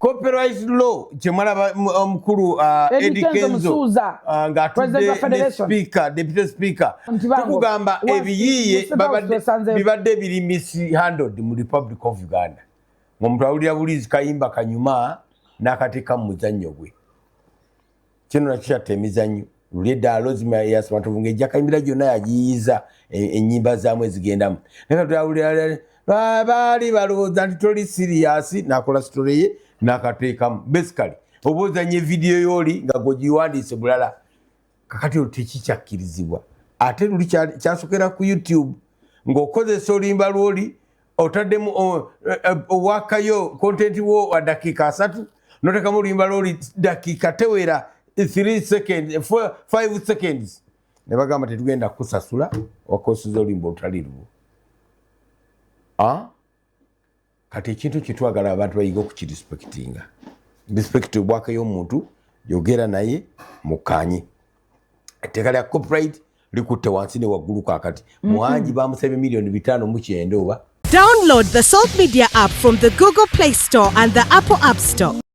copyright law chemala mkuru Eddie Kenzo ngatude speaker deputy speaker tukugamba ebiyiye bibadde biri mishandled mu Republic of Uganda ngomuntu awulira bulizi kayimba kanyuma nakatika mu muzannyo gwe kino nakyo temizannyo leda lozima yasimatufunge jakayimbira jona yajiiza enyimba zamwe zigendamu neka tuyawulira bali balooza nti toli serious nakola story ye nakateekamu basically obuzanye video yoli nga gojiwandiise bulala kakati tekikyakirizibwa ate luli kyasokera ku YouTube ng'okozesa olimba lwoli otaddemu owakayo content wo wa dakika 3 notekamu olimba lwoli dakika tewera 3 seconds 5 seconds ne bagamba tetugenda kusasula wakosiza olimba otalirwo kati ekintu kitwagala abantu bayiga okukirespectinga respect obwaka y'omuntu yogera naye mukanye etteeka lya copyright likutte wansi ne waggulu kakati muhanji bamusabye miliyoni 5.9 oba. Download the Salt Media app from the Google Play Store and the Apple App Store.